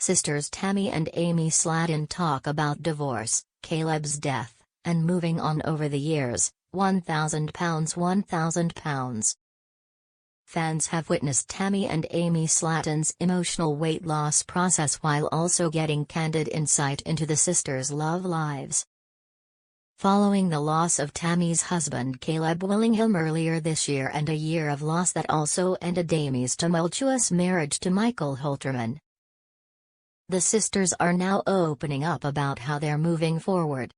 Sisters Tammy and Amy Slatton talk about divorce, Caleb's death, and moving on over the years. £1,000 £1,000. Fans have witnessed Tammy and Amy Slatton's emotional weight loss process while also getting candid insight into the sisters' love lives. Following the loss of Tammy's husband Caleb Willingham earlier this year and a year of loss that also ended Amy's tumultuous marriage to Michael Holterman, the sisters are now opening up about how they're moving forward.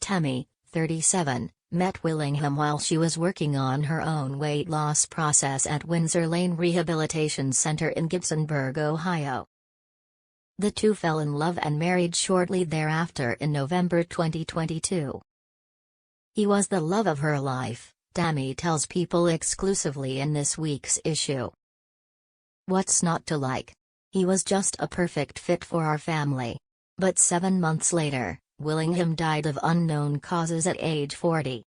Tammy, 37, met Willingham while she was working on her own weight loss process at Windsor Lane Rehabilitation Center in Gibsonburg, Ohio. The two fell in love and married shortly thereafter in November 2022. He was the love of her life, Tammy tells People exclusively in this week's issue. What's not to like? He was just a perfect fit for our family. But 7 months later, Willingham died of unknown causes at age 40.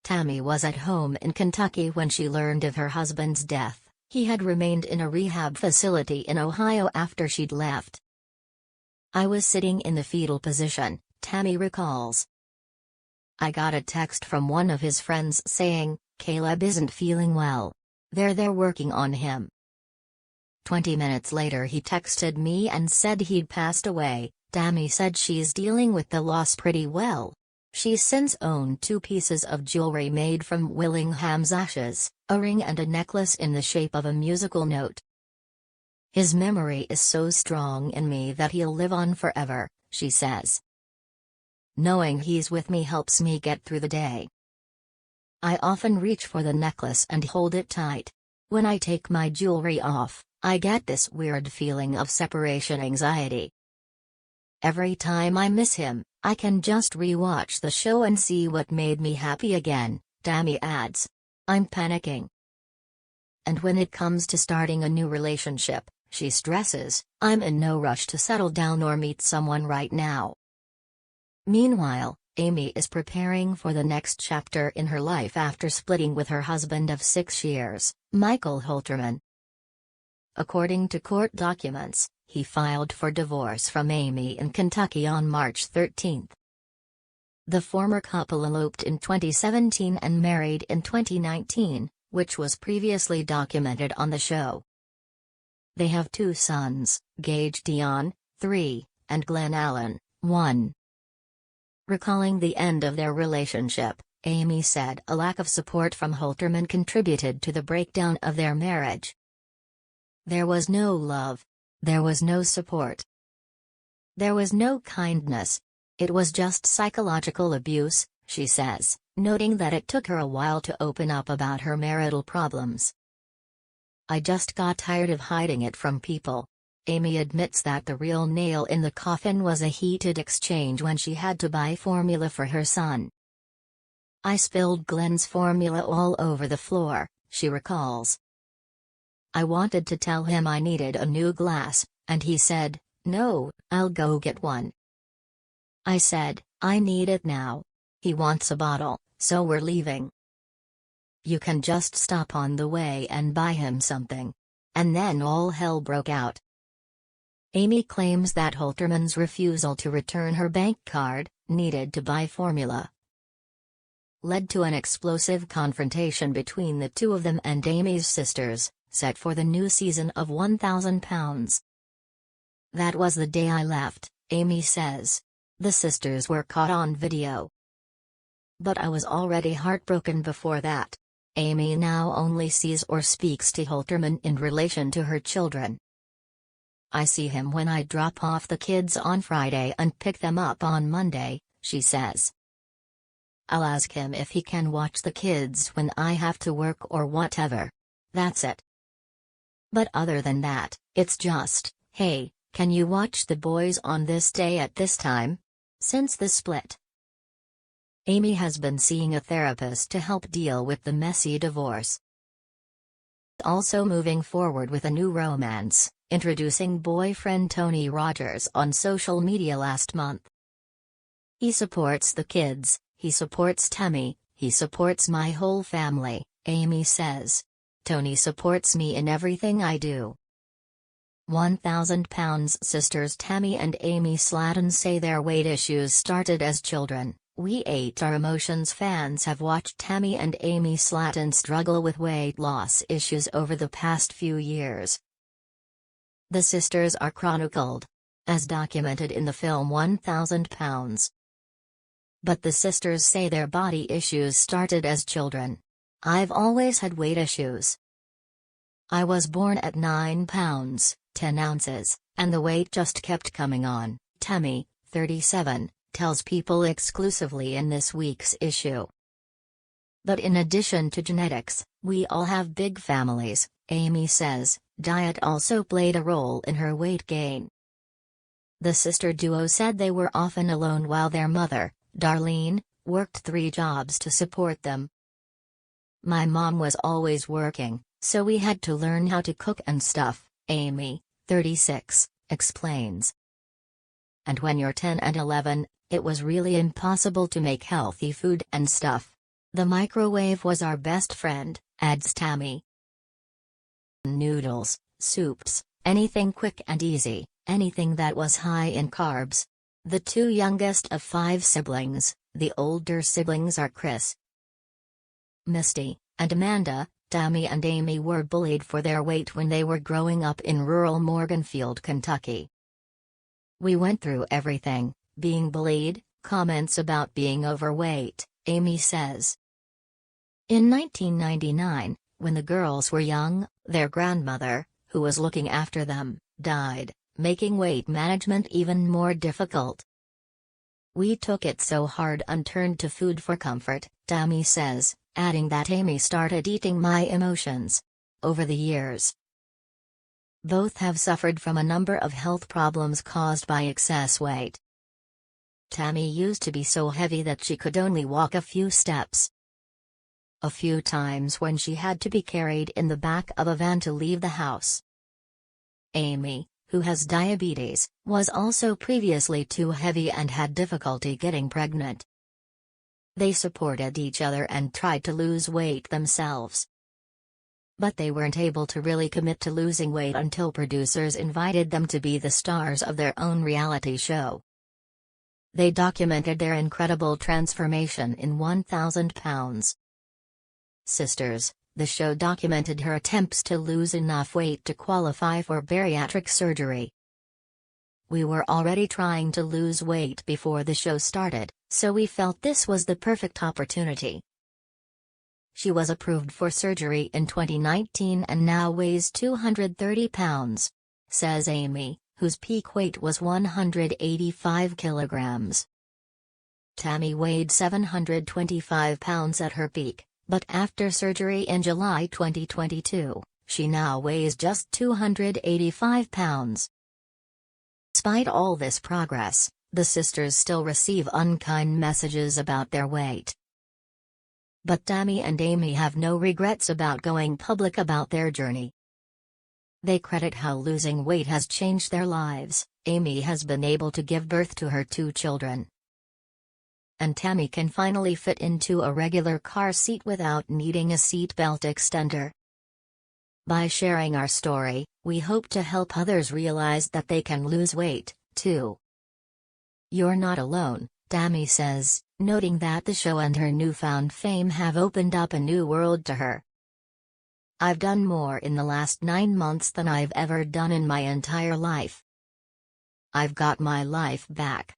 Tammy was at home in Kentucky when she learned of her husband's death. He had remained in a rehab facility in Ohio after she'd left. I was sitting in the fetal position, Tammy recalls. I got a text from one of his friends saying, "Caleb isn't feeling well. They're working on him." 20 minutes later he texted me and said he'd passed away. Tammy said she's dealing with the loss pretty well. She's since owned 2 pieces of jewelry made from Willingham's ashes, a ring and a necklace in the shape of a musical note. His memory is so strong in me that he'll live on forever, she says. Knowing he's with me helps me get through the day. I often reach for the necklace and hold it tight. When I take my jewelry off, I get this weird feeling of separation anxiety. Every time I miss him, I can just re-watch the show and see what made me happy again, Tammy adds. I'm panicking. And when it comes to starting a new relationship, she stresses, I'm in no rush to settle down or meet someone right now. Meanwhile, Amy is preparing for the next chapter in her life after splitting with her husband of 6 years, Michael Holterman. According to court documents, he filed for divorce from Amy in Kentucky on March 13. The former couple eloped in 2017 and married in 2019, which was previously documented on the show. They have 2 sons, Gage Dion, 3, and Glenn Allen, 1. Recalling the end of their relationship, Amy said a lack of support from Holterman contributed to the breakdown of their marriage. There was no love. There was no support. There was no kindness. It was just psychological abuse, she says, noting that it took her a while to open up about her marital problems. I just got tired of hiding it from people. Amy admits that the real nail in the coffin was a heated exchange when she had to buy formula for her son. I spilled Glenn's formula all over the floor, she recalls. I wanted to tell him I needed a new glass, and he said, "No, I'll go get one." I said, "I need it now. He wants a bottle, so we're leaving. You can just stop on the way and buy him something." And then all hell broke out. Amy claims that Holterman's refusal to return her bank card, needed to buy formula, led to an explosive confrontation between the two of them and Amy's sisters, set for the new season of £1,000. That was the day I left, Amy says. The sisters were caught on video. But I was already heartbroken before that. Amy now only sees or speaks to Holterman in relation to her children. I see him when I drop off the kids on Friday and pick them up on Monday, she says. I'll ask him if he can watch the kids when I have to work or whatever. That's it. But other than that, it's just, "Hey, can you watch the boys on this day at this time?" Since the split, Amy has been seeing a therapist to help deal with the messy divorce. Also moving forward with a new romance, introducing boyfriend Tony Rogers on social media last month. He supports the kids, he supports Tammy, he supports my whole family, Amy says. Tony supports me in everything I do. 1,000 pounds. Sisters Tammy and Amy Slatton say their weight issues started as children. We ate our emotions. Fans have watched Tammy and Amy Slatton struggle with weight loss issues over the past few years. The sisters are chronicled, as documented in the film 1,000 pounds. But the sisters say their body issues started as children. I've always had weight issues. I was born at 9 pounds, 10 ounces, and the weight just kept coming on, Tammy, 37, tells People exclusively in this week's issue. But in addition to genetics, we all have big families, Amy says. Diet also played a role in her weight gain. The sister duo said they were often alone while their mother, Darlene, worked 3 jobs to support them. My mom was always working, so we had to learn how to cook and stuff, Amy, 36, explains. And when you're 10 and 11, it was really impossible to make healthy food and stuff. The microwave was our best friend, adds Tammy. Noodles, soups, anything quick and easy, anything that was high in carbs. The 2 youngest of 5 siblings, the older siblings are Chris, Misty, and Amanda. Tammy and Amy were bullied for their weight when they were growing up in rural Morganfield, Kentucky. We went through everything, being bullied, comments about being overweight, Amy says. In 1999, when the girls were young, their grandmother, who was looking after them, died, making weight management even more difficult. We took it so hard and turned to food for comfort, Tammy says, adding that Amy started eating my emotions. Over the years, both have suffered from a number of health problems caused by excess weight. Tammy used to be so heavy that she could only walk a few steps. A few times when she had to be carried in the back of a van to leave the house. Amy, who has diabetes, was also previously too heavy and had difficulty getting pregnant. They supported each other and tried to lose weight themselves. But they weren't able to really commit to losing weight until producers invited them to be the stars of their own reality show. They documented their incredible transformation in 1,000 pounds. Sisters, the show documented her attempts to lose enough weight to qualify for bariatric surgery. We were already trying to lose weight before the show started, so we felt this was the perfect opportunity. She was approved for surgery in 2019 and now weighs 230 pounds, says Amy, whose peak weight was 185 kilograms. Tammy weighed 725 pounds at her peak, but after surgery in July 2022, she now weighs just 285 pounds. Despite all this progress, the sisters still receive unkind messages about their weight. But Tammy and Amy have no regrets about going public about their journey. They credit how losing weight has changed their lives. Amy has been able to give birth to her 2 children. And Tammy can finally fit into a regular car seat without needing a seat belt extender. By sharing our story, we hope to help others realize that they can lose weight, too. You're not alone, Tammy says, noting that the show and her newfound fame have opened up a new world to her. I've done more in the last 9 months than I've ever done in my entire life. I've got my life back.